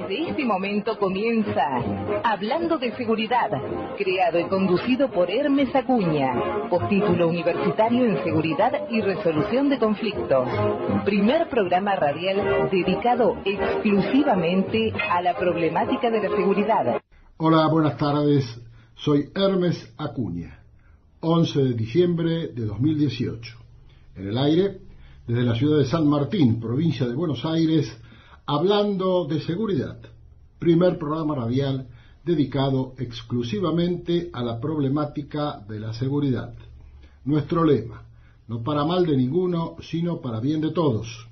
Desde este momento comienza Hablando de Seguridad, creado y conducido por Hermes Acuña, postítulo universitario en Seguridad y Resolución de Conflictos. Primer programa radial dedicado exclusivamente a la problemática de la seguridad. Hola, buenas tardes. Soy Hermes Acuña. 11 de diciembre de 2018. En el aire, desde la ciudad de San Martín, provincia de Buenos Aires, Hablando de Seguridad. Primer programa radial dedicado exclusivamente a la problemática de la seguridad. Nuestro lema: no para mal de ninguno, sino para bien de todos.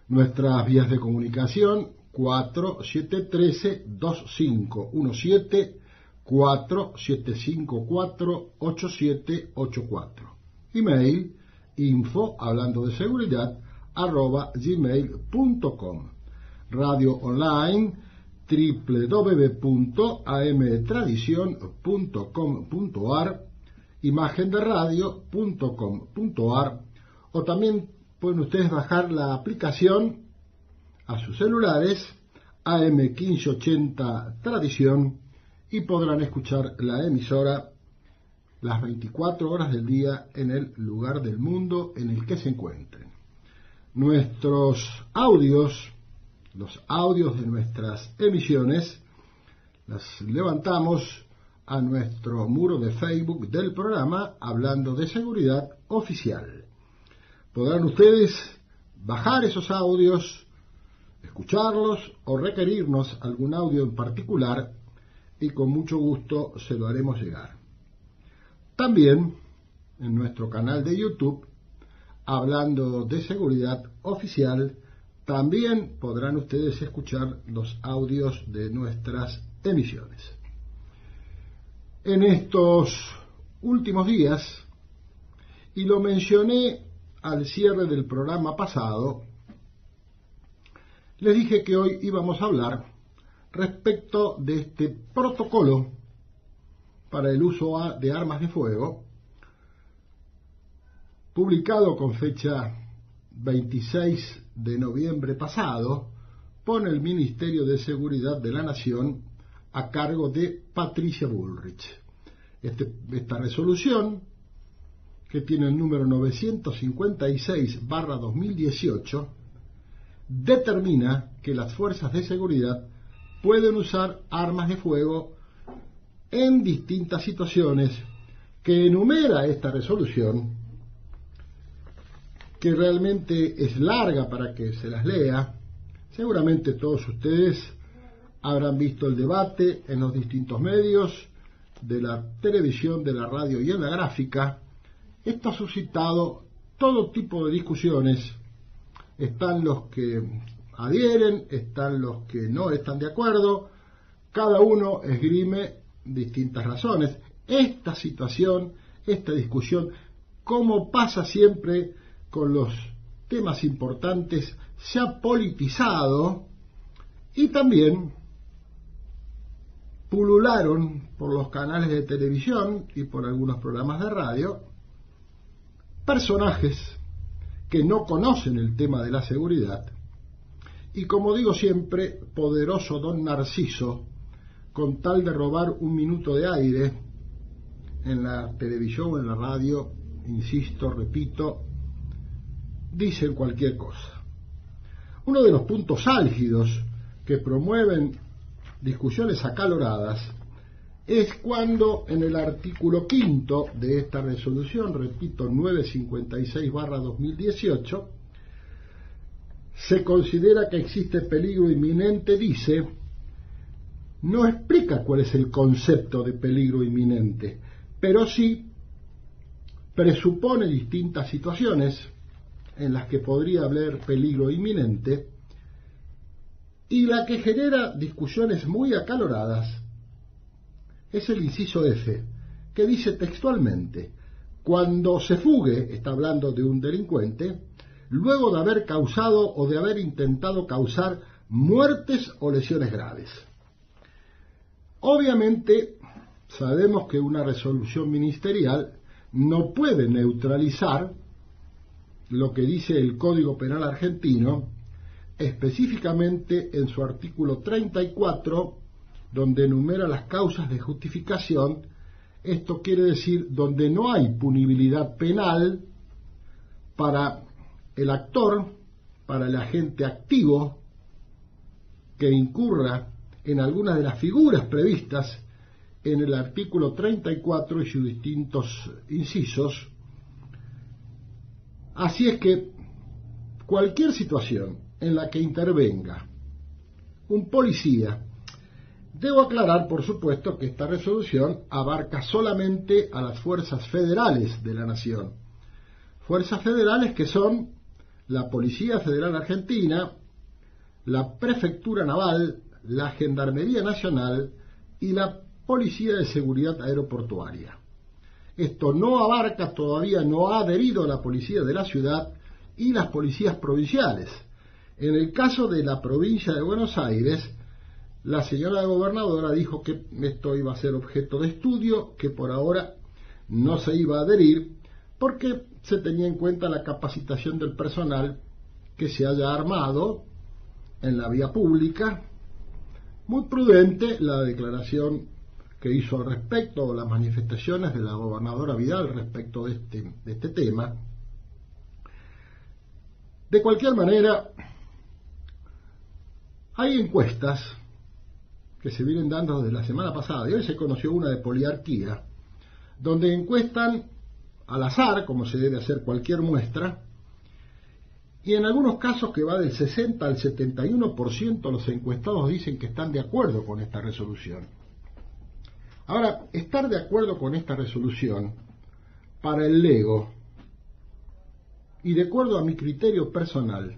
Nuestras vías de comunicación: 4713-2517, 4754-8784. Email: info@hablandodeseguridad@gmail.com. Radio online: www.amtradición.com.ar, imagenderadio.com.ar, o también pueden ustedes bajar la aplicación a sus celulares AM1580 Tradición y podrán escuchar la emisora las 24 horas del día en el lugar del mundo en el que se encuentren. Nuestros audios, los audios de nuestras emisiones, las levantamos a nuestro muro de Facebook del programa Hablando de Seguridad Oficial. Podrán ustedes bajar esos audios, escucharlos o requerirnos algún audio en particular y con mucho gusto se lo haremos llegar. También en nuestro canal de YouTube, Hablando de Seguridad Oficial, también podrán ustedes escuchar los audios de nuestras emisiones. En estos últimos días, y lo mencioné al cierre del programa pasado, les dije que hoy íbamos a hablar respecto de este protocolo para el uso de armas de fuego, publicado con fecha 26 de noviembre pasado por el Ministerio de Seguridad de la Nación a cargo de Patricia Bullrich. Esta resolución, que tiene el número 956/2018, determina que las fuerzas de seguridad pueden usar armas de fuego en distintas situaciones que enumera esta resolución, que realmente es larga para que se las lea. Seguramente todos ustedes habrán visto el debate en los distintos medios de la televisión, de la radio y en la gráfica. Esto ha suscitado todo tipo de discusiones. Están los que adhieren, están los que no están de acuerdo, cada uno esgrime distintas razones. Esta situación, esta discusión, como pasa siempre con los temas importantes, se ha politizado y también pulularon por los canales de televisión y por algunos programas de radio personajes que no conocen el tema de la seguridad y, como digo siempre, poderoso don Narciso, con tal de robar un minuto de aire en la televisión o en la radio, insisto, repito, dicen cualquier cosa. Uno de los puntos álgidos que promueven discusiones acaloradas es cuando en el artículo 5 de esta resolución, repito, 956/2018, se considera que existe peligro inminente. Dice, no explica cuál es el concepto de peligro inminente, pero sí presupone distintas situaciones en las que podría haber peligro inminente, y la que genera discusiones muy acaloradas es el inciso F, que dice textualmente: cuando se fugue, está hablando de un delincuente, luego de haber causado o de haber intentado causar muertes o lesiones graves. Obviamente, sabemos que una resolución ministerial no puede neutralizar lo que dice el Código Penal argentino, específicamente en su artículo 34, donde enumera las causas de justificación. Esto quiere decir donde no hay punibilidad penal para el actor, para el agente activo que incurra en alguna de las figuras previstas en el artículo 34 y sus distintos incisos. Así es que cualquier situación en la que intervenga un policía, debo aclarar, por supuesto, que esta resolución abarca solamente a las fuerzas federales de la nación. Fuerzas federales que son la Policía Federal Argentina, la Prefectura Naval, la Gendarmería Nacional y la Policía de Seguridad Aeroportuaria. Esto no abarca, todavía no ha adherido a la Policía de la Ciudad y las policías provinciales. En el caso de la provincia de Buenos Aires, la señora gobernadora dijo que esto iba a ser objeto de estudio, que por ahora no se iba a adherir, porque se tenía en cuenta la capacitación del personal que se haya armado en la vía pública. Muy prudente la declaración que hizo al respecto, o las manifestaciones de la gobernadora Vidal respecto de este tema. De cualquier manera, hay encuestas que se vienen dando desde la semana pasada, y hoy se conoció una de Poliarquía, donde encuestan al azar, como se debe hacer cualquier muestra, y en algunos casos que va del 60 al 71% los encuestados dicen que están de acuerdo con esta resolución. Ahora, estar de acuerdo con esta resolución, para el lego, y de acuerdo a mi criterio personal,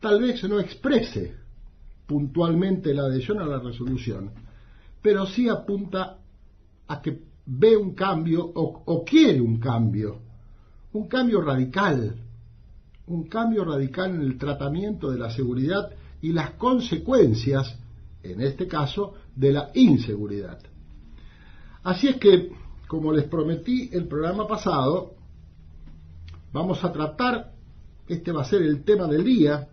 tal vez no exprese puntualmente la adhesión a la resolución, pero sí apunta a que ve un cambio o quiere un cambio radical, en el tratamiento de la seguridad y las consecuencias, en este caso, de la inseguridad. Así es que, como les prometí el programa pasado, vamos a tratar, este va a ser el tema del día,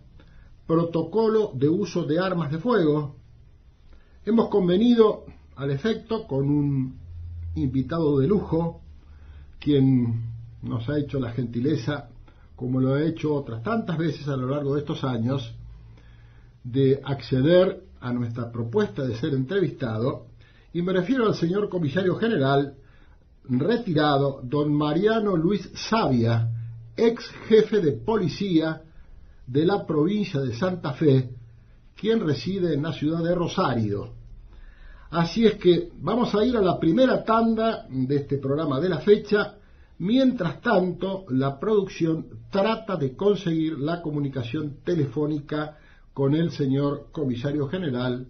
protocolo de uso de armas de fuego. Hemos convenido al efecto con un invitado de lujo, quien nos ha hecho la gentileza, como lo ha hecho otras tantas veces a lo largo de estos años, de acceder a nuestra propuesta de ser entrevistado, y me refiero al señor comisario general retirado, don Mariano Luis Savia, ex jefe de policía de la provincia de Santa Fe, quien reside en la ciudad de Rosario. Así es que vamos a ir a la primera tanda de este programa de la fecha. Mientras tanto, la producción trata de conseguir la comunicación telefónica con el señor comisario general,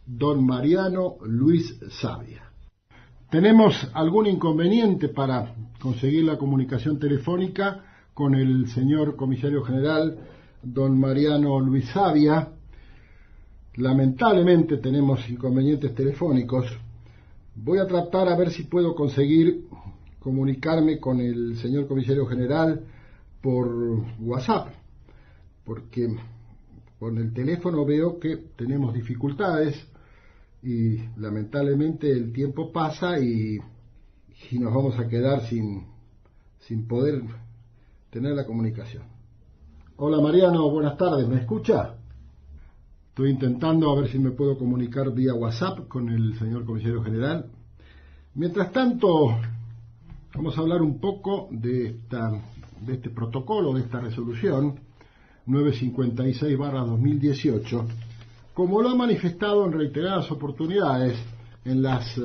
don Mariano Luis Savia. ¿Tenemos algún inconveniente para conseguir la comunicación telefónica con el señor comisario general, don Mariano Luis Savia? Lamentablemente tenemos inconvenientes telefónicos. Voy a tratar a ver si puedo conseguir comunicarme con el señor comisario general por WhatsApp, porque con el teléfono veo que tenemos dificultades y lamentablemente el tiempo pasa y nos vamos a quedar sin poder tener la comunicación. Hola Mariano, buenas tardes, ¿me escucha? Estoy intentando a ver si me puedo comunicar vía WhatsApp con el señor comisario general. Mientras tanto, vamos a hablar un poco de este protocolo, de esta resolución 956/2018, como lo ha manifestado en reiteradas oportunidades en las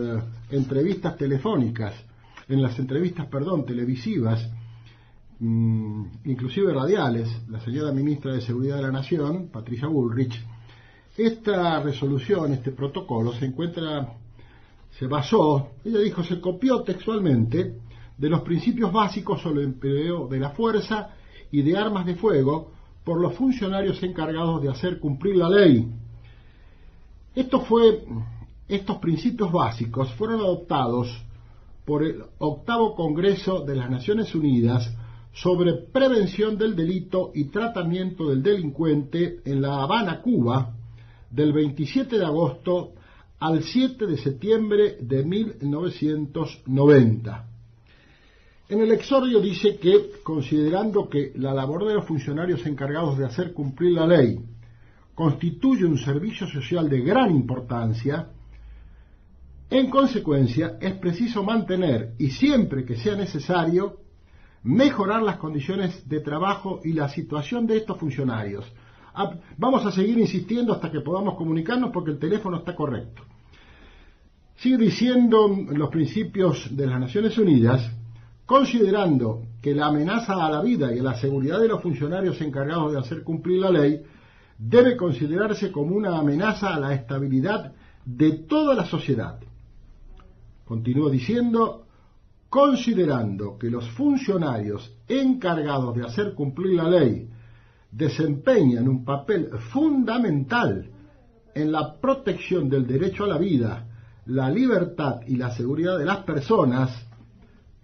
entrevistas telefónicas, en las entrevistas, televisivas, inclusive radiales, la señora ministra de Seguridad de la Nación, Patricia Bullrich. Esta resolución, este protocolo, se copió textualmente de los principios básicos sobre el empleo de la fuerza y de armas de fuego por los funcionarios encargados de hacer cumplir la ley. Estos principios básicos fueron adoptados por el 8º Congreso de las Naciones Unidas sobre prevención del delito y tratamiento del delincuente en La Habana, Cuba, del 27 de agosto al 7 de septiembre de 1990. En el exordio dice que, considerando que la labor de los funcionarios encargados de hacer cumplir la ley constituye un servicio social de gran importancia, en consecuencia es preciso mantener, y siempre que sea necesario, mejorar las condiciones de trabajo y la situación de estos funcionarios. Vamos a seguir insistiendo hasta que podamos comunicarnos porque el teléfono está correcto. Sigue diciendo los principios de las Naciones Unidas, considerando que la amenaza a la vida y a la seguridad de los funcionarios encargados de hacer cumplir la ley debe considerarse como una amenaza a la estabilidad de toda la sociedad. Continúa diciendo, considerando que los funcionarios encargados de hacer cumplir la ley desempeñan un papel fundamental en la protección del derecho a la vida, la libertad y la seguridad de las personas,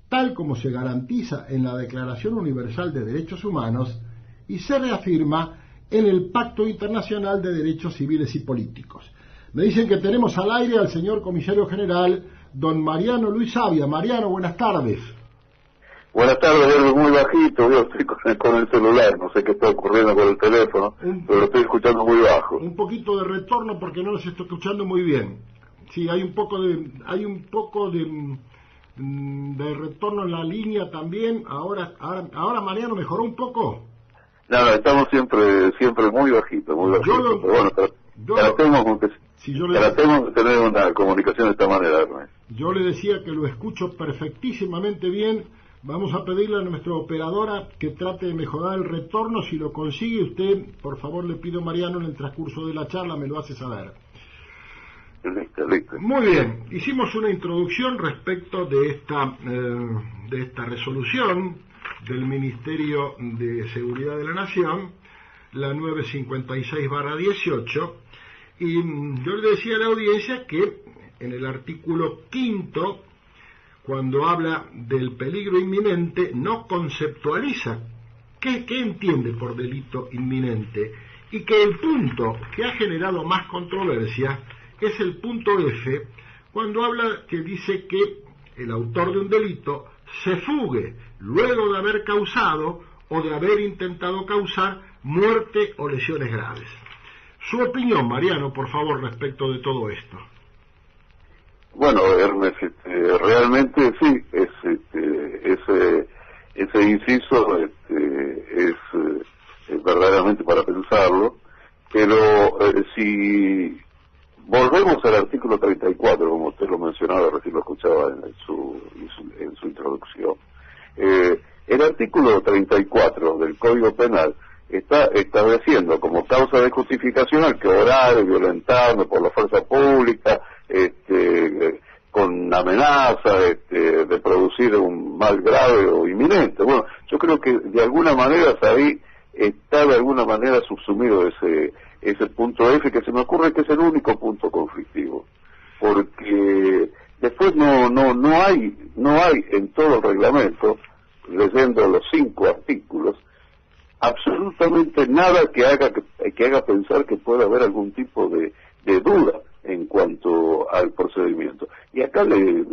tal como se garantiza en la Declaración Universal de Derechos Humanos y se reafirma en el Pacto Internacional de Derechos Civiles y Políticos. Me dicen que tenemos al aire al señor Comisario General, don Mariano Luis Avia. Mariano, buenas tardes. Buenas tardes, muy bajito, yo estoy con el celular, no sé qué está ocurriendo con el teléfono, pero lo estoy escuchando muy bajo. Un poquito de retorno porque no los estoy escuchando muy bien. Sí, hay un poco de retorno en la línea también. Ahora Mariano, ¿mejoró un poco? No, estamos siempre muy bajito, pero bueno, tratemos de tener una comunicación de esta manera, Ernest. Yo le decía que lo escucho perfectísimamente bien. Vamos a pedirle a nuestra operadora que trate de mejorar el retorno. Si lo consigue usted, por favor, le pido, Mariano, en el transcurso de la charla me lo hace saber. Listo. Muy bien, hicimos una introducción respecto de esta resolución del Ministerio de Seguridad de la Nación, la 956/18, y yo le decía a la audiencia que en el artículo 5, cuando habla del peligro inminente, no conceptualiza qué entiende por delito inminente, y que el punto que ha generado más controversia es el punto F, cuando habla que dice que el autor de un delito se fugue luego de haber causado o de haber intentado causar muerte o lesiones graves. Su opinión, Mariano, por favor, respecto de todo esto. Bueno, Ernest, realmente sí, ese inciso es verdaderamente para pensarlo, pero si volvemos al artículo 34, como usted lo mencionaba, recién lo escuchaba en su introducción. El artículo 34 del Código Penal está estableciendo como causa de justificación al que orar, violentando por la fuerza pública, con amenaza de producir un mal grave o inminente. Bueno, yo creo que de alguna manera ahí está de alguna manera subsumido ese punto F, que se me ocurre que es el único punto conflictivo, porque después no hay en todo el reglamento, leyendo los 5 artículos, absolutamente nada que haga pensar que pueda haber algún tipo de duda en cuanto al procedimiento. Y acá le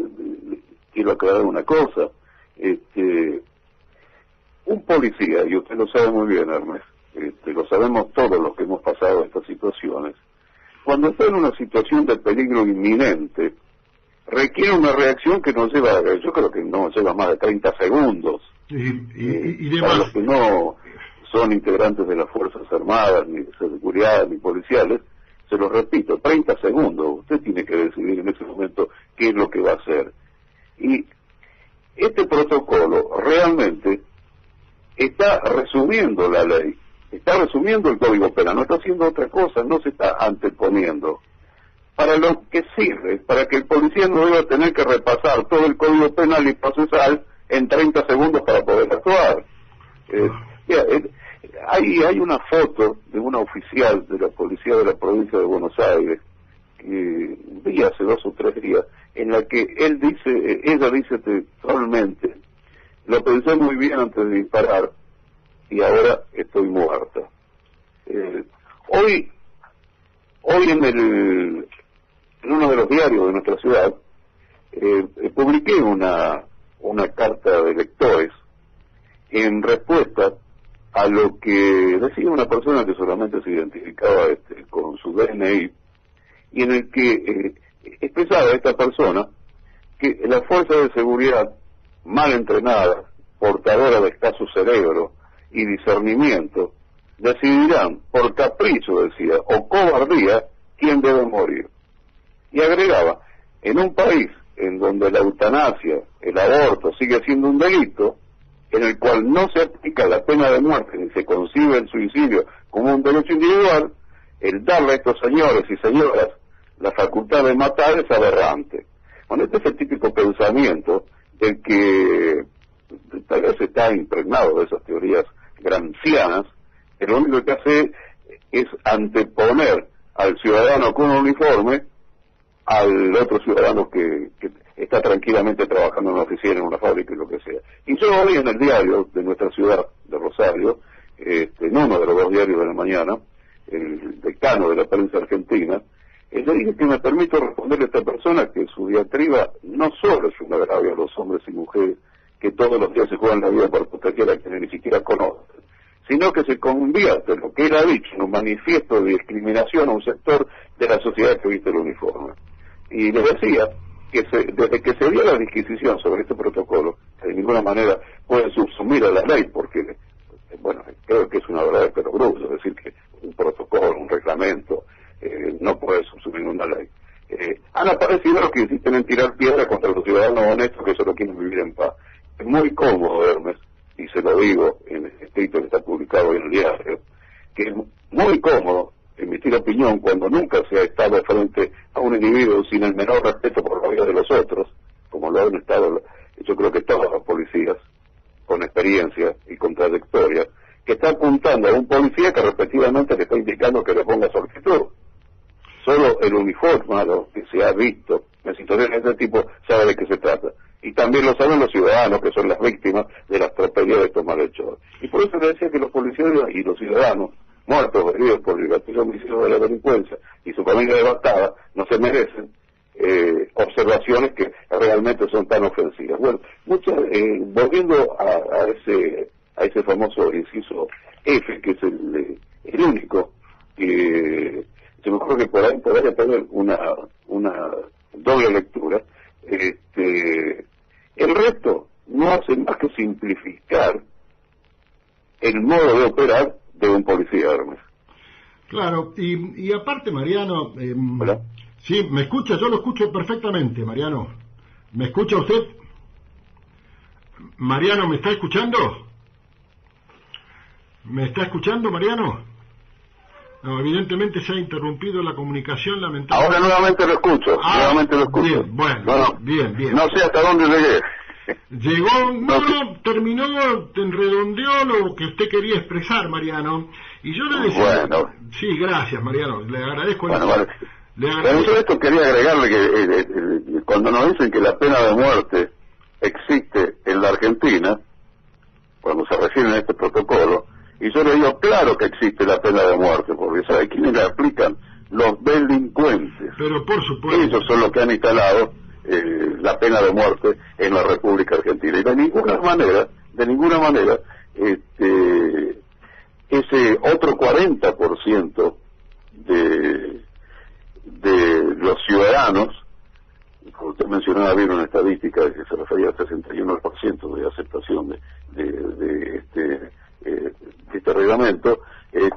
quiero aclarar una cosa, un policía, y usted lo sabe muy bien, Ernest, lo sabemos todos los que hemos pasado estas situaciones, cuando está en una situación de peligro inminente, requiere una reacción que no lleva, yo creo que no lleva más de 30 segundos. Y para los que no son integrantes de las Fuerzas Armadas, ni de seguridad, ni policiales, se lo repito, 30 segundos, usted tiene que decidir en ese momento qué es lo que va a hacer. Y este protocolo realmente está resumiendo la ley, está resumiendo el Código Penal, no está haciendo otra cosa, no se está anteponiendo. Para lo que sirve, para que el policía no deba tener que repasar todo el Código Penal y procesal en 30 segundos para poder actuar. Hay una foto de una oficial de la policía de la provincia de Buenos Aires, que vi hace 2 o 3 días, en la que ella dice textualmente, lo pensé muy bien antes de disparar y ahora estoy muerta. Hoy en uno de los diarios de nuestra ciudad publiqué una carta de lectores en respuesta a lo que decía una persona que solamente se identificaba con su DNI, y en el que expresaba esta persona que las fuerzas de seguridad mal entrenadas, portadoras de escaso cerebro y discernimiento, decidirán por capricho, decía, o cobardía, quién debe morir. Y agregaba, en un país en donde la eutanasia, el aborto, sigue siendo un delito, en el cual no se aplica la pena de muerte ni se concibe el suicidio como un derecho individual, el darle a estos señores y señoras la facultad de matar es aberrante. Bueno, este es el típico pensamiento del que tal vez está impregnado de esas teorías gramscianas, que lo único que hace es anteponer al ciudadano con un uniforme al otro ciudadano que está tranquilamente trabajando en una oficina, en una fábrica y lo que sea. Y yo hoy en el diario de nuestra ciudad, de Rosario, en uno de los dos diarios de la mañana, el decano de la prensa argentina, le dije que me permito responderle a esta persona que su diatriba no solo es un agravio a los hombres y mujeres que todos los días se juegan la vida por proteger a quienes ni siquiera conocen, sino que se convierte en lo que él ha dicho en un manifiesto de discriminación a un sector de la sociedad que viste el uniforme. Y le decía que desde que se dio la disquisición sobre este protocolo, que de ninguna manera puede subsumir a la ley, porque, bueno, creo que es una verdad de perogrullo, es decir, que un protocolo, un reglamento, no puede subsumir una ley. Han aparecido los que insisten en tirar piedra contra los ciudadanos honestos que solo quieren vivir en paz. Es muy cómodo, Hermes, y se lo digo en el escrito que está publicado en el diario, que es muy cómodo emitir opinión cuando nunca se ha estado frente a un individuo sin el menor respeto por la vida de los otros, como lo han estado, yo creo que todos los policías, con experiencia y con trayectoria, que está apuntando a un policía que repetidamente le está indicando que le ponga solicitud. Solo el uniformado que se ha visto en situaciones de este tipo sabe de qué se trata. Y también lo saben los ciudadanos, que son las víctimas de las tropelías de estos malhechores. Y por eso le decía que los policías y los ciudadanos, muertos o heridos por el gatillo homicidio de la delincuencia y su familia devastada, no se merecen observaciones que realmente son tan ofensivas. Bueno, volviendo a ese famoso inciso F, que es el único que se me ocurre que por ahí podría tener una doble lectura. El resto no hace más que simplificar el modo de operar de un policía, Hermes. Claro, y aparte, Mariano, ¿Hola? Sí, ¿me escucha? Yo lo escucho perfectamente, Mariano. ¿Me escucha usted? Mariano, ¿me está escuchando? ¿Me está escuchando, Mariano? No, evidentemente se ha interrumpido la comunicación, lamentablemente. Ahora nuevamente lo escucho, Bien, bueno, bien. No sé hasta dónde llegué. Terminó, redondeó lo que usted quería expresar, Mariano, y yo le decía... Bueno. Sí, gracias, Mariano, le agradezco. Vale. Pero yo esto quería agregarle que cuando nos dicen que la pena de muerte existe en la Argentina, cuando se refieren a este protocolo, y yo le digo, claro que existe la pena de muerte, porque ¿sabe quiénes la aplican? Los delincuentes. Pero por supuesto. Ellos son los que han instalado la pena de muerte en la República Argentina. Y de ninguna manera, ese otro 40% de los ciudadanos, como usted mencionaba bien una estadística que se refería al 61% de aceptación de este reglamento, es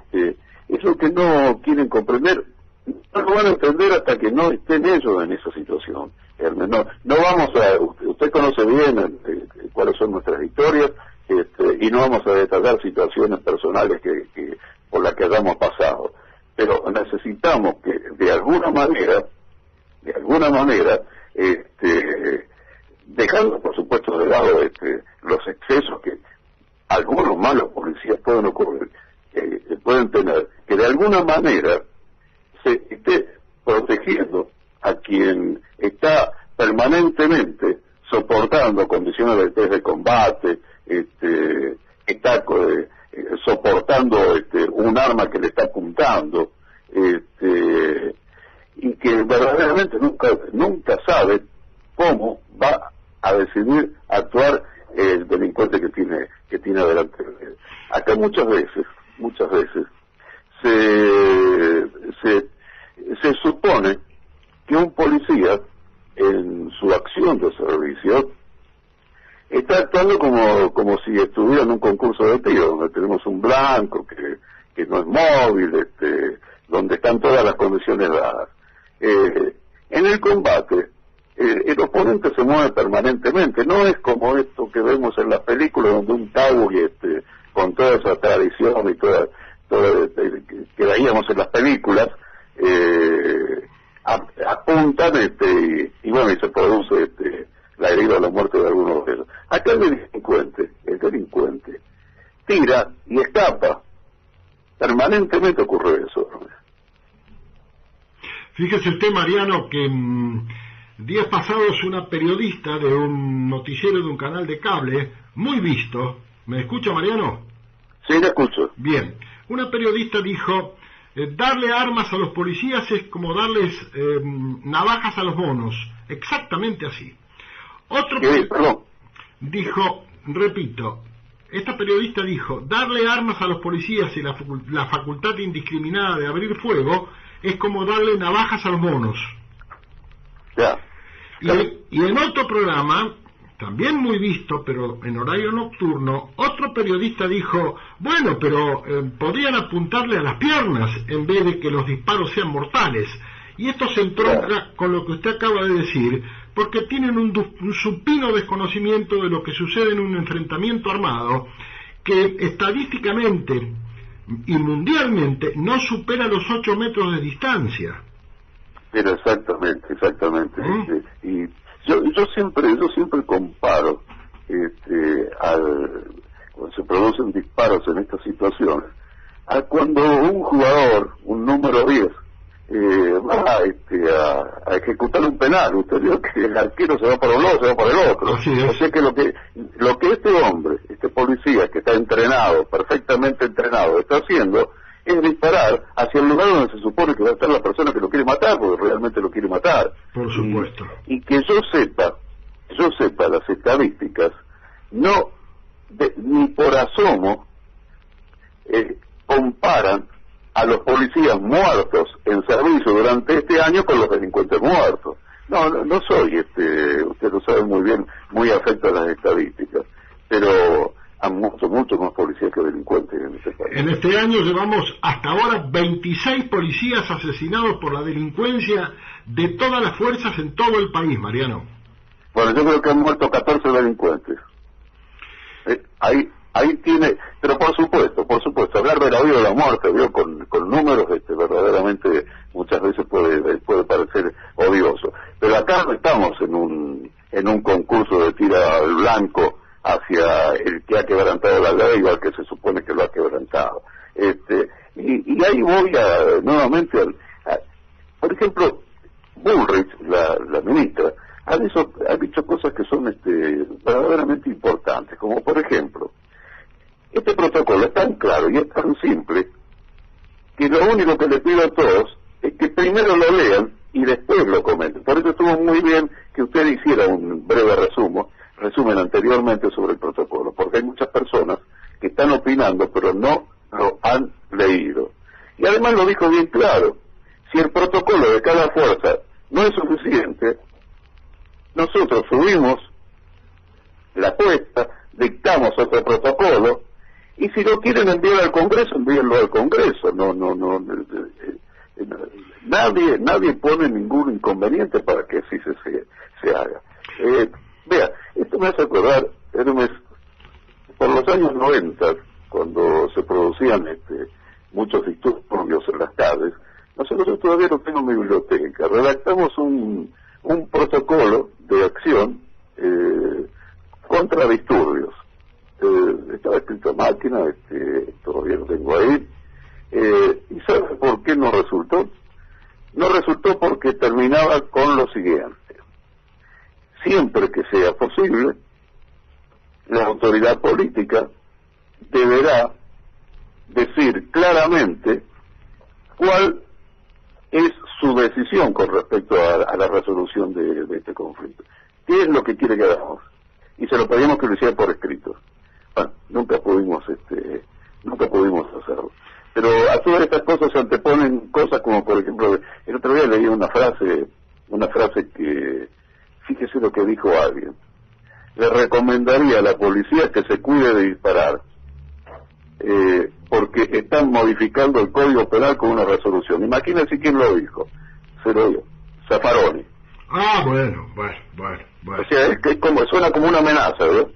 lo que no quieren comprender. No lo van a entender hasta que no estén ellos en esa situación. No vamos usted conoce bien cuáles son nuestras historias, y no vamos a detallar situaciones personales que por las que hayamos pasado, pero necesitamos que de alguna manera, dejando por supuesto de lado los excesos que algunos malos policías pueden tener, que de alguna manera se esté protegiendo a quien está permanentemente soportando condiciones de estrés de combate, está soportando un arma que le está apuntando, y que verdaderamente nunca sabe cómo va a decidir actuar el delincuente que tiene delante de él. Acá muchas veces se supone que un policía en su acción de servicio está actuando como si estuviera en un concurso de tiro, donde tenemos un blanco que no es móvil, donde están todas las condiciones dadas. En el combate, el oponente se mueve permanentemente, no es como esto que vemos en las películas, donde un cowboy con toda esa tradición y toda que veíamos en las películas, apuntan y bueno, y se produce la herida o la muerte de algunos de ellos. Acá el delincuente tira y escapa. Permanentemente ocurre eso. Fíjese usted, Mariano, que días pasados una periodista de un noticiero de un canal de cable, muy visto, ¿me escucha, Mariano? Sí, la escucho. Bien, una periodista dijo, darle armas a los policías es como darles navajas a los monos, exactamente así. Perdón. Dijo, repito, esta periodista dijo, darle armas a los policías y la facultad indiscriminada de abrir fuego es como darle navajas a los monos. Ya. Y en otro programa, también muy visto, pero en horario nocturno, otro periodista dijo, bueno, pero podrían apuntarle a las piernas en vez de que los disparos sean mortales. Y esto se entronca con lo que usted acaba de decir, porque tienen un supino desconocimiento de lo que sucede en un enfrentamiento armado que estadísticamente y mundialmente no supera los 8 metros de distancia. Pero exactamente. Y yo siempre comparo cuando se producen disparos en estas situaciones a cuando un jugador, un número 10, va a ejecutar un penal. Usted vio que el arquero se va para un lado, se va para el otro. O sea que lo que este hombre, este policía que está entrenado, perfectamente entrenado, está haciendo es disparar hacia el lugar donde se supone que va a estar la persona que lo quiere matar, porque realmente lo quiere matar. Por supuesto. Y que yo sepa las estadísticas, ni por asomo comparan a los policías muertos en servicio durante este año con los delincuentes muertos. No soy, usted lo sabe muy bien, muy afecto a las estadísticas, pero han muerto mucho más policías que delincuentes en este país. En este año llevamos hasta ahora 26 policías asesinados por la delincuencia de todas las fuerzas en todo el país, Mariano. Bueno, yo creo que han muerto 14 delincuentes. Ahí tiene, pero por supuesto, hablar de la vida o la muerte, vio, con números, verdaderamente muchas veces puede parecer odioso. Pero acá no estamos en un concurso de tira al blanco hacia el que ha quebrantado la ley o al que se supone que lo ha quebrantado. Y ahí voy nuevamente por ejemplo, Bullrich, la ministra, ha dicho cosas que son verdaderamente importantes, como por ejemplo, este protocolo es tan claro y es tan simple que lo único que le pido a todos es que primero lo lean y después lo comenten. Por eso estuvo muy bien que usted hiciera un breve resumen anteriormente sobre el protocolo, porque hay muchas personas que están opinando pero no lo han leído. Y además lo dijo bien claro, si el protocolo de cada fuerza no es suficiente, nosotros subimos la apuesta, dictamos otro protocolo, y si lo quieren enviar al Congreso, envíenlo al Congreso. Nadie pone ningún inconveniente para que así se haga. Vea, esto me hace acordar, por los años 90, cuando se producían muchos disturbios en las calles, yo todavía no tengo mi biblioteca, redactamos un protocolo de acción contra disturbios. Estaba escrito a máquina, todavía lo tengo ahí, y ¿sabe por qué no resultó? No resultó porque terminaba con lo siguiente: siempre que sea posible, la autoridad política deberá decir claramente cuál es su decisión con respecto a la resolución de este conflicto. ¿Qué es lo que quiere que hagamos? Y se lo pedimos que lo hiciera por escrito. Bueno, nunca pudimos hacerlo. Pero a todas estas cosas se anteponen cosas como, por ejemplo, el otro día leí una frase que, fíjese lo que dijo alguien: le recomendaría a la policía que se cuide de disparar, porque están modificando el Código Penal con una resolución. Imagínense quién lo dijo. Se lo dijo Zaffaroni. Ah, bueno. O sea, es que suena como una amenaza, ¿verdad?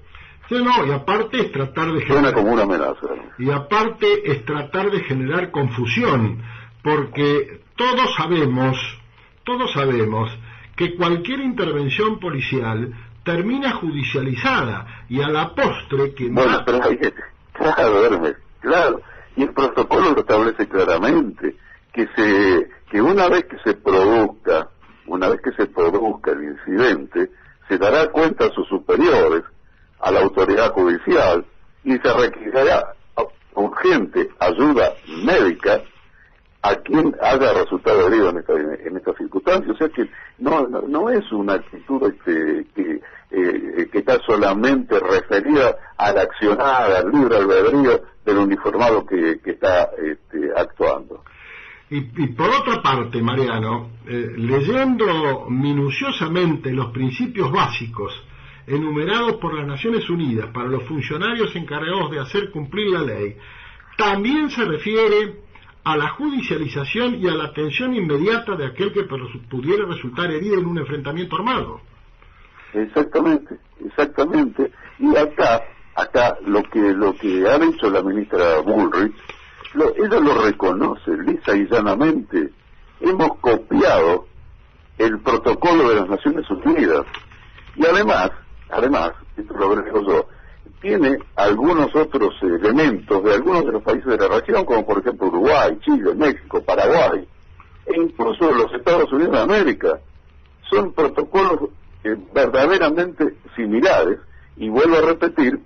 Sí, no, y aparte es tratar de suena como una amenaza, ¿no? Y aparte es tratar de generar confusión, porque todos sabemos que cualquier intervención policial termina judicializada, y a la postre que bueno, pero claro, Hermes, claro, y el protocolo lo establece claramente, que una vez que se produzca el incidente, se dará cuenta a sus superiores, a la autoridad judicial, y se requerirá urgente ayuda médica a quien haya resultado herido en esta circunstancia. O sea que no es una actitud que está solamente referida al accionar, al libre albedrío del uniformado que está actuando. Y por otra parte, Mariano, leyendo minuciosamente los principios básicos enumerados por las Naciones Unidas para los funcionarios encargados de hacer cumplir la ley, también se refiere a la judicialización y a la atención inmediata de aquel que pudiera resultar herido en un enfrentamiento armado. Exactamente. Y acá lo que ha dicho la ministra Bullrich, ella lo reconoce lisa y llanamente. Hemos copiado el protocolo de las Naciones Unidas, y además, esto lo agrego yo, tiene algunos otros elementos de algunos de los países de la región, como por ejemplo Uruguay, Chile, México, Paraguay, e incluso los Estados Unidos de América. Son protocolos verdaderamente similares, y vuelvo a repetir,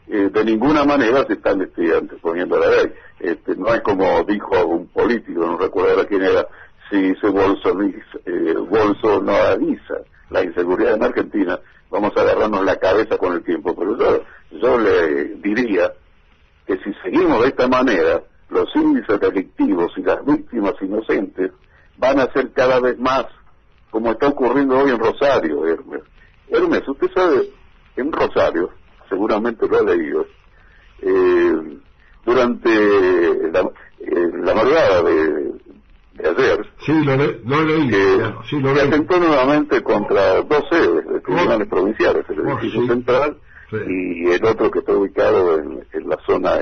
de ninguna manera se están anteponiendo a la ley. No es como dijo un político, no recuerdo ahora quién era, si se bolsonariza la inseguridad en Argentina, vamos a agarrarnos la cabeza con el tiempo. Pero yo le diría que si seguimos de esta manera, los índices delictivos y las víctimas inocentes van a ser cada vez más, como está ocurriendo hoy en Rosario, Hermes. Hermes, usted sabe, en Rosario, seguramente lo ha leído, durante la madrugada de ayer, sí, lo leí, se atentó nuevamente contra dos sedes de tribunales provinciales, el edificio central y el otro que está ubicado en la zona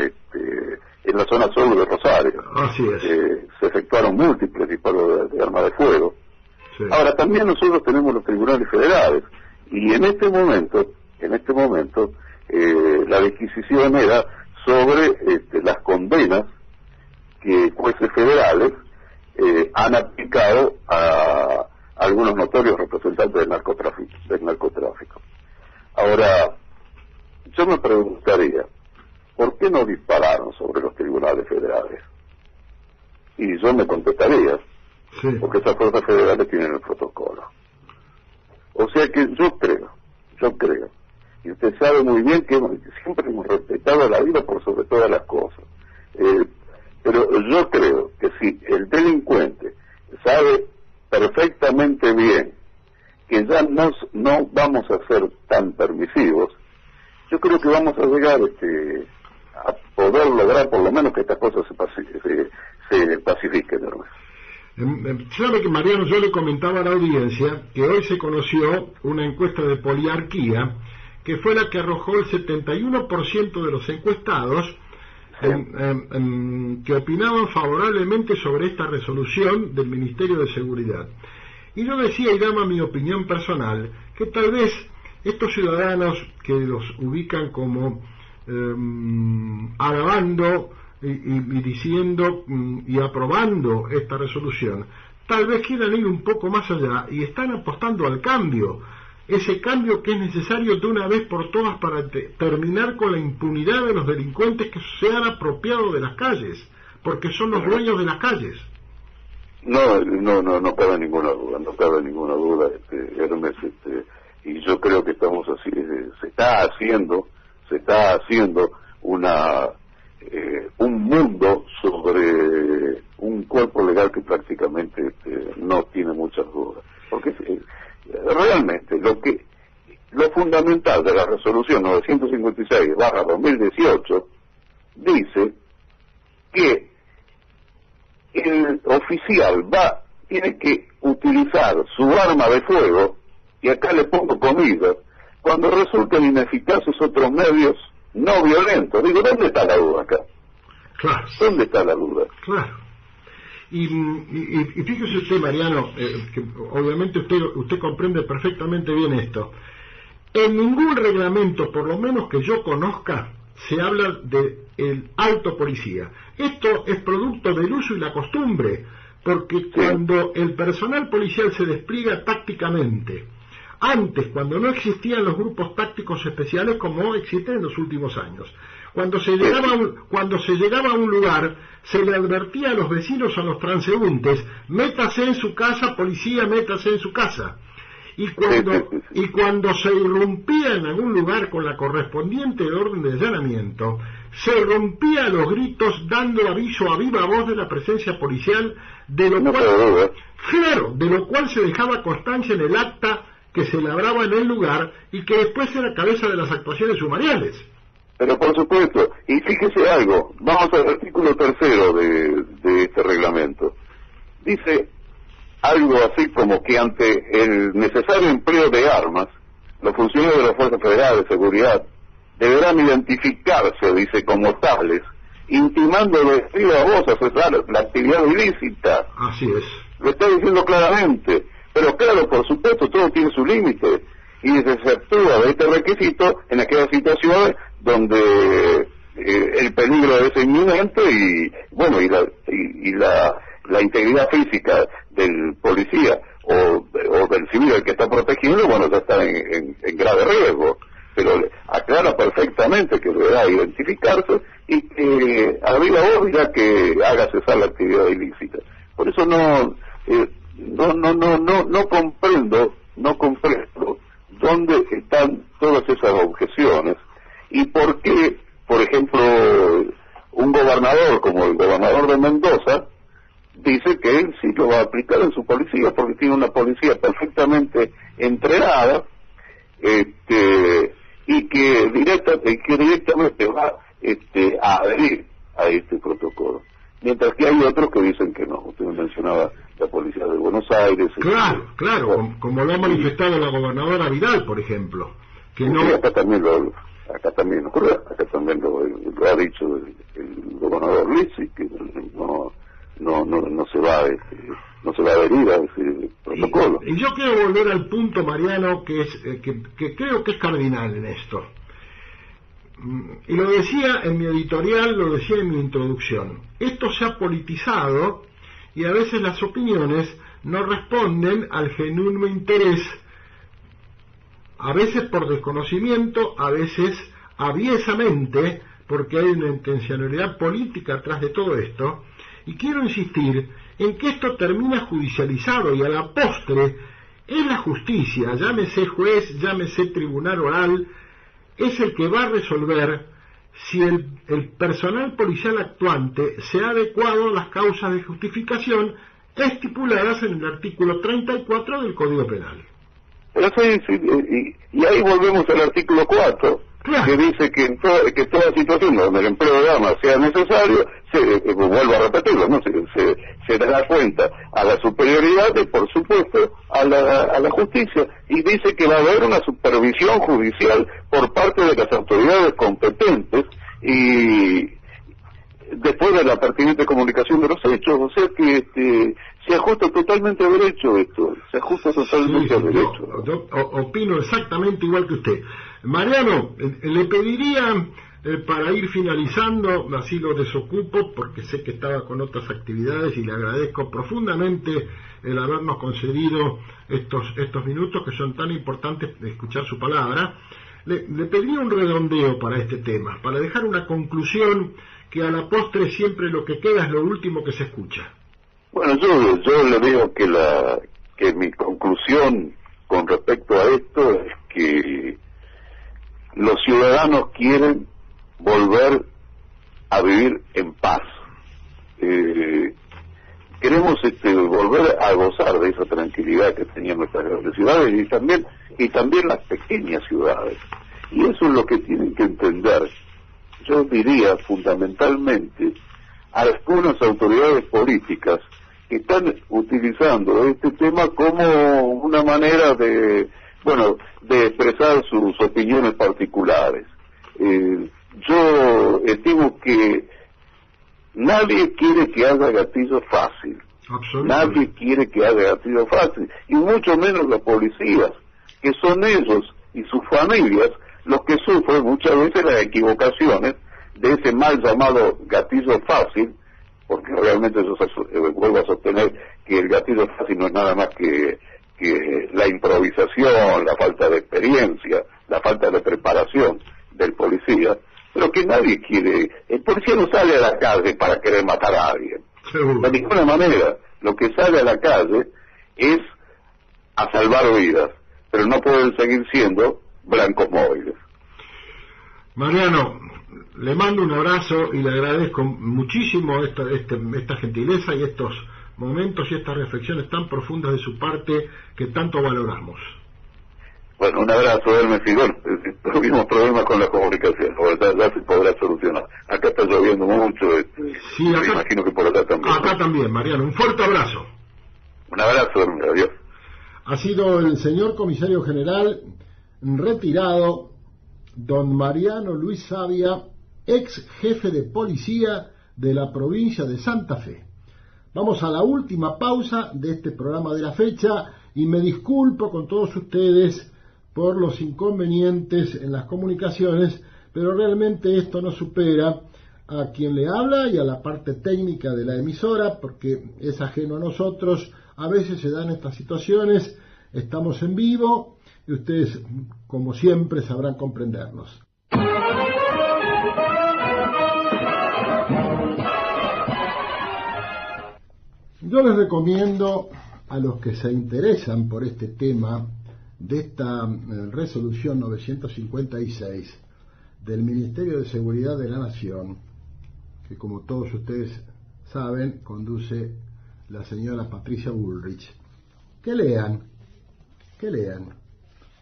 sur de Rosario. Así es. Se efectuaron múltiples disparos de arma de fuego. Sí. Ahora, también nosotros tenemos los tribunales federales, y en este momento la disquisición era sobre las condenas que jueces federales han aplicado a algunos notorios representantes del narcotráfico. Ahora, yo me preguntaría, ¿por qué no dispararon sobre los tribunales federales? Y yo me contestaría, porque esas fuerzas federales tienen el protocolo. O sea que yo creo, y usted sabe muy bien que siempre hemos respetado la vida por sobre todas las cosas, pero yo creo que si el delincuente sabe perfectamente bien que ya no vamos a ser tan permisivos, yo creo que vamos a llegar a poder lograr por lo menos que estas cosas se pacifiquen, ¿no? Sabe que, Mariano, yo le comentaba a la audiencia que hoy se conoció una encuesta de Poliarquía, que fue la que arrojó el 71% de los encuestados que opinaban favorablemente sobre esta resolución del Ministerio de Seguridad. Y yo decía, y daba mi opinión personal, que tal vez estos ciudadanos que los ubican como alabando y diciendo y aprobando esta resolución, tal vez quieran ir un poco más allá y están apostando al cambio. ese cambio que es necesario de una vez por todas para terminar con la impunidad de los delincuentes que se han apropiado de las calles, porque son los dueños de las calles. No cabe ninguna duda, Hermes, y yo creo que estamos así, se está haciendo un mundo sobre un cuerpo legal que prácticamente no tiene muchas dudas, porque realmente lo fundamental de la resolución 956/2018 dice que el oficial tiene que utilizar su arma de fuego, y acá le pongo comillas, cuando resulten ineficaces otros medios no violentos. Digo, ¿dónde está la duda acá? Claro. ¿Dónde está la duda? Claro. Y fíjese usted, Mariano, que obviamente usted comprende perfectamente bien esto. En ningún reglamento, por lo menos que yo conozca, se habla de el alto policía. Esto es producto del uso y la costumbre, porque cuando el personal policial se despliega tácticamente, antes, cuando no existían los grupos tácticos especiales como existen en los últimos años, cuando se llegaba a un lugar, se le advertía a los vecinos o a los transeúntes: métase en su casa, policía, métase en su casa. Y cuando se irrumpía en algún lugar con la correspondiente orden de allanamiento, se rompía a los gritos dando aviso a viva voz de la presencia policial, de lo cual se dejaba constancia en el acta que se labraba en el lugar y que después era cabeza de las actuaciones sumariales. Pero por supuesto, y fíjese algo, vamos al artículo 3 de este reglamento. Dice algo así como que ante el necesario empleo de armas, los funcionarios de la Fuerza Federal de Seguridad deberán identificarse, dice, como tales, intimando de viva voz a cesar la actividad ilícita. Así es. Lo está diciendo claramente, pero claro, por supuesto, todo tiene su límite, y se exceptúa de este requisito en aquellas situaciones donde el peligro es inminente y la integridad física del policía o del civil al que está protegiendo, ya está en grave riesgo, pero aclara perfectamente que deberá identificarse y que a viva voz dirá que haga cesar la actividad ilícita. Por eso no comprendo dónde están todas esas objeciones y por qué, por ejemplo, un gobernador como el gobernador de Mendoza dice que él sí lo va a aplicar en su policía porque tiene una policía perfectamente entrenada, y que directamente va a adherir a este protocolo, mientras que hay otros que dicen que no. Usted mencionaba la policía de Buenos Aires. Claro, como lo ha manifestado la gobernadora Vidal, por ejemplo, que no. Acá también lo ha dicho el gobernador Lizzi, que no se va a adherir a ese protocolo. Y yo quiero volver al punto, Mariano, que creo que es cardinal en esto. Y lo decía en mi editorial, lo decía en mi introducción. Esto se ha politizado y a veces las opiniones no responden al genuino interés, a veces por desconocimiento, a veces aviesamente, porque hay una intencionalidad política atrás de todo esto. Y quiero insistir en que esto termina judicializado y a la postre es la justicia, llámese juez, llámese tribunal oral, es el que va a resolver si el personal policial actuante se ha adecuado a las causas de justificación estipuladas en el artículo 34 del Código Penal. Y ahí volvemos al artículo 4, claro, que dice que toda situación donde el empleo de armas sea necesario, vuelvo a repetirlo, se dará cuenta a la superioridad y, por supuesto, a la justicia, y dice que va a haber una supervisión judicial por parte de las autoridades competentes y después de la pertinente comunicación de los hechos, o sea que se ajusta totalmente al derecho esto, se ajusta totalmente al derecho. Yo opino exactamente igual que usted. Mariano, le pediría para ir finalizando, así lo desocupo porque sé que estaba con otras actividades y le agradezco profundamente el habernos concedido estos minutos que son tan importantes de escuchar su palabra. Le pediría un redondeo para este tema, para dejar una conclusión que a la postre siempre lo que queda es lo último que se escucha. Bueno, yo le digo que mi conclusión con respecto a esto es que los ciudadanos quieren volver a vivir en paz. Queremos volver a gozar de esa tranquilidad que tenían nuestras grandes ciudades y también las pequeñas ciudades. Y eso es lo que tienen que entender. Yo diría fundamentalmente a algunas autoridades políticas que están utilizando este tema como una manera de expresar sus opiniones particulares. Yo estimo que nadie quiere que haga gatillo fácil. Nadie quiere que haga gatillo fácil, y mucho menos los policías, que son ellos y sus familias los que sufren muchas veces las equivocaciones de ese mal llamado gatillo fácil, porque realmente yo vuelvo a sostener que el gatillo fácil no es nada más que la improvisación, la falta de experiencia, la falta de preparación del policía, pero que nadie quiere. El policía no sale a la calle para querer matar a alguien. De ninguna manera. Lo que sale a la calle es a salvar vidas, pero no pueden seguir siendo blancos móviles. Mariano, le mando un abrazo y le agradezco muchísimo esta gentileza y estos momentos y estas reflexiones tan profundas de su parte que tanto valoramos. Bueno, un abrazo, Hermes, y bueno, tuvimos problemas con la comunicación, ya se podrá solucionar. Acá está lloviendo mucho, sí, acá, me imagino que por acá también. Acá también, Mariano, un fuerte abrazo. Un abrazo, Hermes, adiós. Ha sido el señor comisario general retirado, don Mariano Luis Savia, ex jefe de policía de la provincia de Santa Fe. Vamos a la última pausa de este programa de la fecha y me disculpo con todos ustedes por los inconvenientes en las comunicaciones, pero realmente esto no supera a quien le habla y a la parte técnica de la emisora, porque es ajeno a nosotros. A veces se dan estas situaciones, estamos en vivo y ustedes, como siempre, sabrán comprendernos. Yo les recomiendo a los que se interesan por este tema de esta resolución 956 del Ministerio de Seguridad de la Nación, que como todos ustedes saben conduce la señora Patricia Bullrich, que le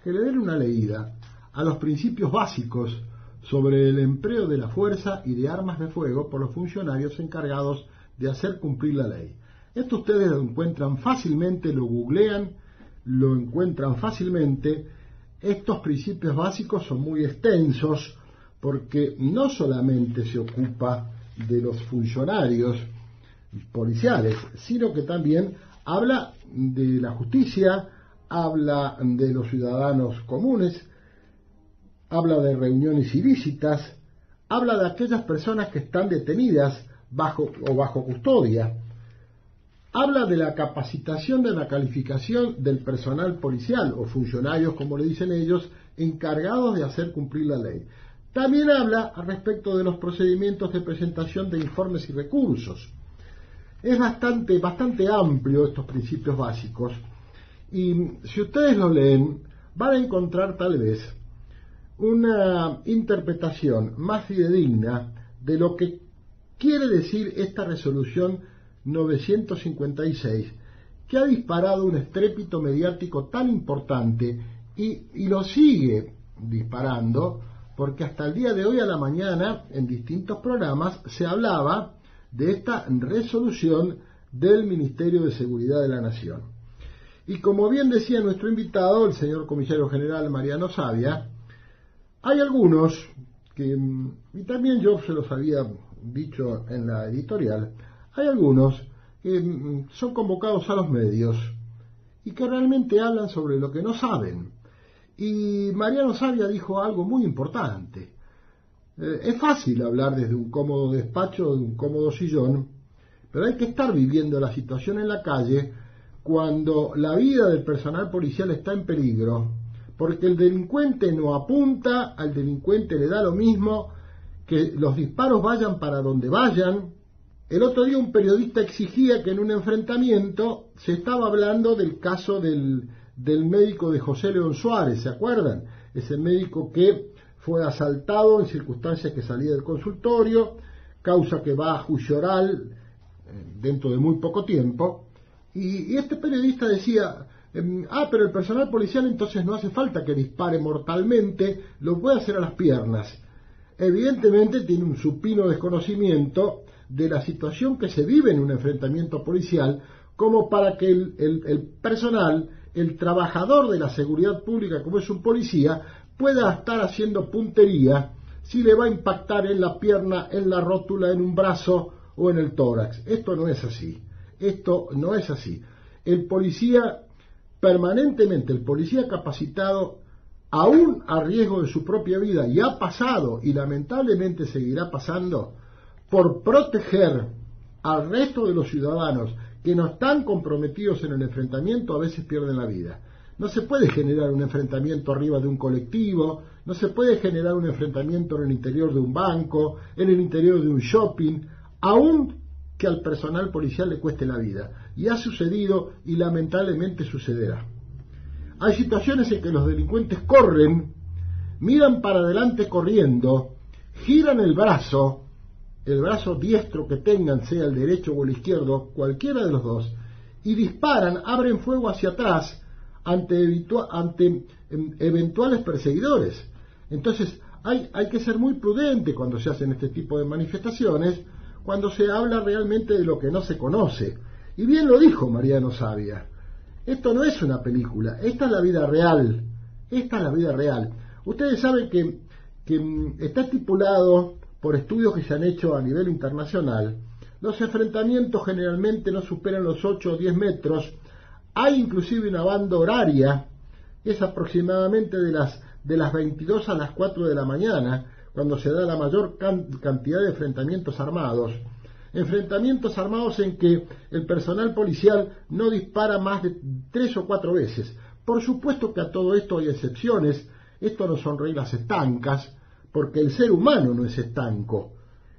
den una leída a los principios básicos sobre el empleo de la fuerza y de armas de fuego por los funcionarios encargados de hacer cumplir la ley. Esto ustedes lo encuentran fácilmente, lo googlean, lo encuentran fácilmente. Estos principios básicos son muy extensos porque no solamente se ocupa de los funcionarios policiales, sino que también habla de la justicia, habla de los ciudadanos comunes, habla de reuniones ilícitas, habla de aquellas personas que están detenidas bajo custodia, habla de la capacitación, de la calificación del personal policial o funcionarios, como le dicen ellos, encargados de hacer cumplir la ley. También habla al respecto de los procedimientos de presentación de informes y recursos. Es bastante amplio estos principios básicos, y si ustedes lo leen van a encontrar tal vez una interpretación más fidedigna de lo que quiere decir esta resolución 956, que ha disparado un estrépito mediático tan importante y lo sigue disparando, porque hasta el día de hoy a la mañana en distintos programas se hablaba de esta resolución del Ministerio de Seguridad de la Nación. Y como bien decía nuestro invitado, el señor comisario general Mariano Savia, hay algunos que, y también yo se los había dicho en la editorial, hay algunos que son convocados a los medios y que realmente hablan sobre lo que no saben. Y Mariano Savia dijo algo muy importante. Es fácil hablar desde un cómodo despacho o de un cómodo sillón, pero hay que estar viviendo la situación en la calle cuando la vida del personal policial está en peligro, porque el delincuente no apunta, al delincuente le da lo mismo que los disparos vayan para donde vayan. El otro día un periodista exigía que en un enfrentamiento se estaba hablando del caso del médico de José León Suárez, ¿se acuerdan? Ese médico que fue asaltado en circunstancias que salía del consultorio, causa que va a juicio oral dentro de muy poco tiempo, y este periodista decía, pero el personal policial entonces no hace falta que dispare mortalmente, lo puede hacer a las piernas. Evidentemente tiene un supino desconocimiento de la situación que se vive en un enfrentamiento policial, como para que el personal, el trabajador de la seguridad pública como es un policía, pueda estar haciendo puntería si le va a impactar en la pierna, en la rótula, en un brazo o en el tórax. Esto no es así. Esto no es así. El policía, permanentemente, el policía capacitado, aún a riesgo de su propia vida, y ha pasado y lamentablemente seguirá pasando, por proteger al resto de los ciudadanos que no están comprometidos en el enfrentamiento, a veces pierden la vida. No se puede generar un enfrentamiento arriba de un colectivo, no se puede generar un enfrentamiento en el interior de un banco, en el interior de un shopping, aun que al personal policial le cueste la vida. Y ha sucedido y lamentablemente sucederá. Hay situaciones en que los delincuentes corren, miran para adelante corriendo, giran el brazo diestro que tengan, sea el derecho o el izquierdo, cualquiera de los dos, y disparan, abren fuego hacia atrás ante eventuales perseguidores. Entonces hay que ser muy prudente cuando se hacen este tipo de manifestaciones, cuando se habla realmente de lo que no se conoce. Y bien lo dijo Mariano Sabia, esto no es una película, esta es la vida real, esta es la vida real. Ustedes saben que está estipulado por estudios que se han hecho a nivel internacional, los enfrentamientos generalmente no superan los 8 o 10 metros, hay inclusive una banda horaria, es aproximadamente de las 22 a las 4 de la mañana, cuando se da la mayor cantidad de enfrentamientos armados en que el personal policial no dispara más de 3 o 4 veces. Por supuesto que a todo esto hay excepciones, esto no son reglas estancas, porque el ser humano no es estanco,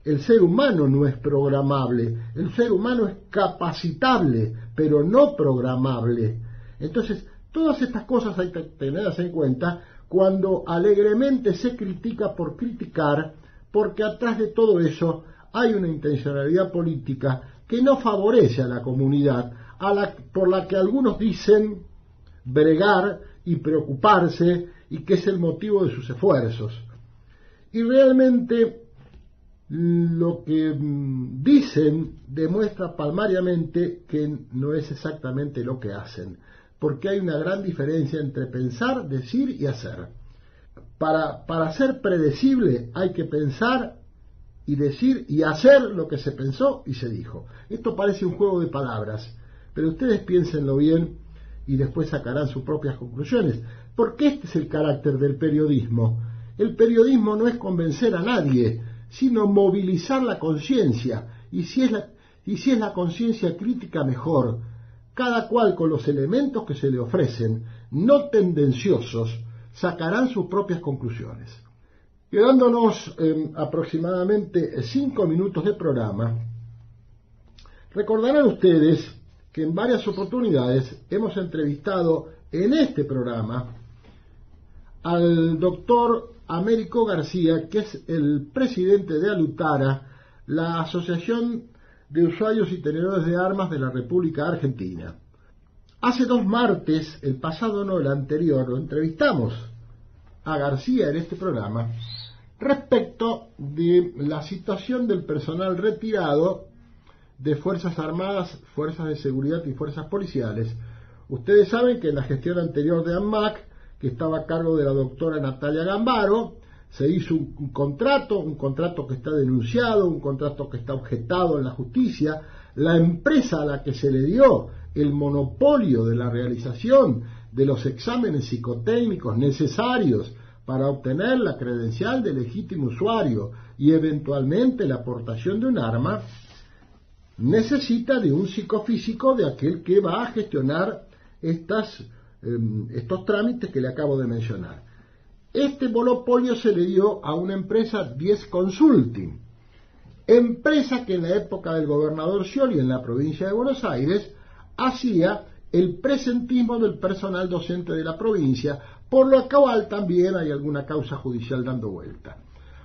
el ser humano no es programable, el ser humano es capacitable, pero no programable. Entonces, todas estas cosas hay que tenerlas en cuenta cuando alegremente se critica por criticar, porque atrás de todo eso hay una intencionalidad política que no favorece a la comunidad, por la que algunos dicen bregar y preocuparse, y que es el motivo de sus esfuerzos. Y realmente lo que dicen demuestra palmariamente que no es exactamente lo que hacen, porque hay una gran diferencia entre pensar, decir y hacer. Para ser predecible hay que pensar y decir y hacer lo que se pensó y se dijo. Esto parece un juego de palabras, pero ustedes piénsenlo bien y después sacarán sus propias conclusiones, porque este es el carácter del periodismo. El periodismo no es convencer a nadie, sino movilizar la conciencia, y si es la conciencia crítica, mejor, cada cual con los elementos que se le ofrecen, no tendenciosos, sacarán sus propias conclusiones. Quedándonos aproximadamente 5 minutos de programa, recordarán ustedes que en varias oportunidades hemos entrevistado en este programa al doctor Américo García, que es el presidente de Alutara, la Asociación de Usuarios y Tenedores de Armas de la República Argentina. Hace 2 martes, el pasado no, el anterior, lo entrevistamos a García en este programa respecto de la situación del personal retirado de Fuerzas Armadas, Fuerzas de Seguridad y Fuerzas Policiales. Ustedes saben que en la gestión anterior de ANMAC, que estaba a cargo de la doctora Natalia Gambaro, se hizo un contrato que está denunciado, un contrato que está objetado en la justicia. La empresa a la que se le dio el monopolio de la realización de los exámenes psicotécnicos necesarios para obtener la credencial de legítimo usuario y eventualmente la aportación de un arma, necesita de un psicofísico de aquel que va a gestionar estos trámites que le acabo de mencionar. Este monopolio se le dio a una empresa 10 Consulting, empresa que en la época del gobernador Scioli en la provincia de Buenos Aires hacía el presentismo del personal docente de la provincia, por lo cual también hay alguna causa judicial dando vuelta.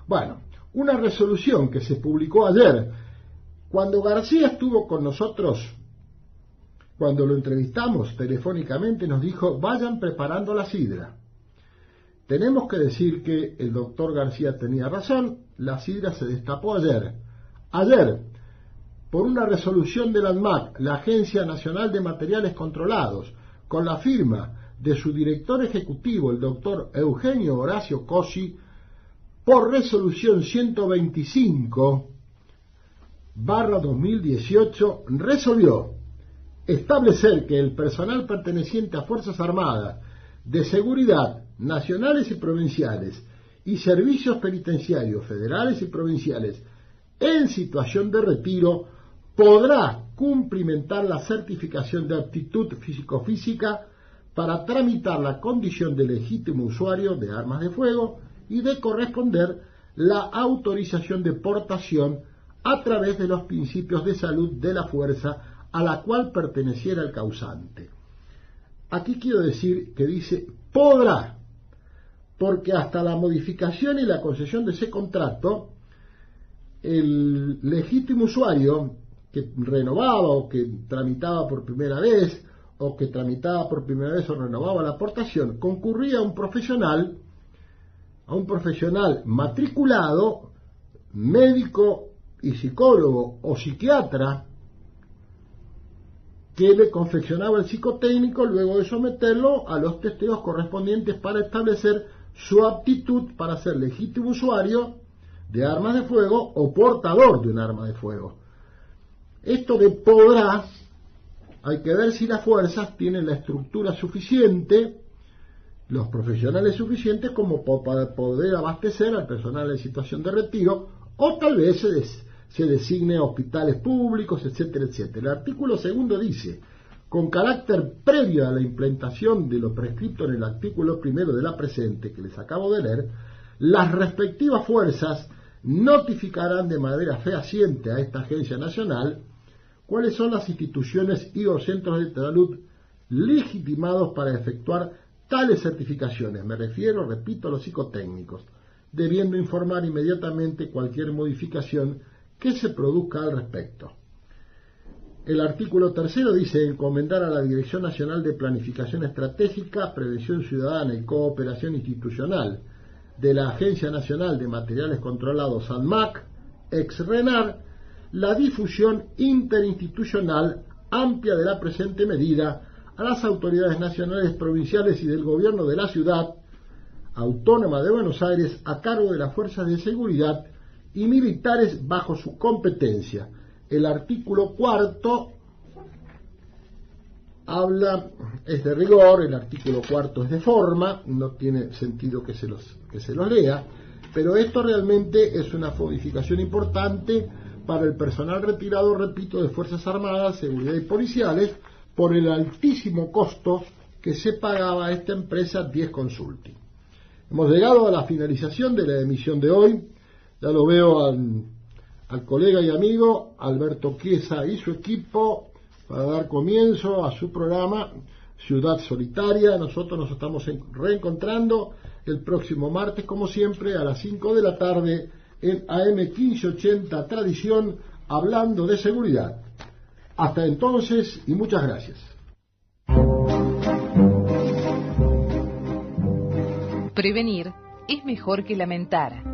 Bueno, una resolución que se publicó ayer, cuando García estuvo con nosotros, cuando lo entrevistamos telefónicamente, nos dijo: vayan preparando la sidra. Tenemos que decir que el doctor García tenía razón, la sidra se destapó ayer. Ayer, por una resolución de la ANMAT, la Agencia Nacional de Materiales Controlados, con la firma de su director ejecutivo, el doctor Eugenio Horacio Cosi, por resolución 125/2018, resolvió establecer que el personal perteneciente a Fuerzas Armadas, de Seguridad, nacionales y provinciales, y servicios penitenciarios federales y provinciales en situación de retiro podrá cumplimentar la certificación de aptitud físico-física para tramitar la condición de legítimo usuario de armas de fuego y de corresponder la autorización de portación a través de los principios de salud de la fuerza a la cual perteneciera el causante. Aquí quiero decir que dice podrá, porque hasta la modificación y la concesión de ese contrato, el legítimo usuario que renovaba o que tramitaba por primera vez o renovaba la aportación, concurría a un profesional matriculado, médico y psicólogo o psiquiatra, que le confeccionaba el psicotécnico luego de someterlo a los testeos correspondientes para establecer su aptitud para ser legítimo usuario de armas de fuego o portador de un arma de fuego. Esto de podrá, hay que ver si las fuerzas tienen la estructura suficiente, los profesionales suficientes como para poder abastecer al personal en situación de retiro, o tal vez se designe hospitales públicos, etcétera, etcétera. El artículo 2 dice: con carácter previo a la implementación de lo prescrito en el artículo 1 de la presente, que les acabo de leer, las respectivas fuerzas notificarán de manera fehaciente a esta agencia nacional cuáles son las instituciones y o centros de salud legitimados para efectuar tales certificaciones. Me refiero, repito, a los psicotécnicos, debiendo informar inmediatamente cualquier modificación que se produzca al respecto. El artículo 3 dice: encomendar a la Dirección Nacional de Planificación Estratégica, Prevención Ciudadana y Cooperación Institucional de la Agencia Nacional de Materiales Controlados, ANMAC, ex-RENAR, la difusión interinstitucional amplia de la presente medida a las autoridades nacionales, provinciales y del gobierno de la ciudad autónoma de Buenos Aires a cargo de las fuerzas de seguridad y militares bajo su competencia. El artículo 4 es de rigor, el artículo 4 es de forma, no tiene sentido que se los lea, pero esto realmente es una modificación importante para el personal retirado, repito, de Fuerzas Armadas, Seguridad y Policiales, por el altísimo costo que se pagaba a esta empresa 10 Consulting. Hemos llegado a la finalización de la emisión de hoy. Ya lo veo al colega y amigo Alberto Chiesa y su equipo para dar comienzo a su programa Ciudad Solitaria. Nosotros nos estamos reencontrando el próximo martes, como siempre, a las 5 de la tarde en AM 1580 Tradición, hablando de seguridad. Hasta entonces y muchas gracias. Prevenir es mejor que lamentar.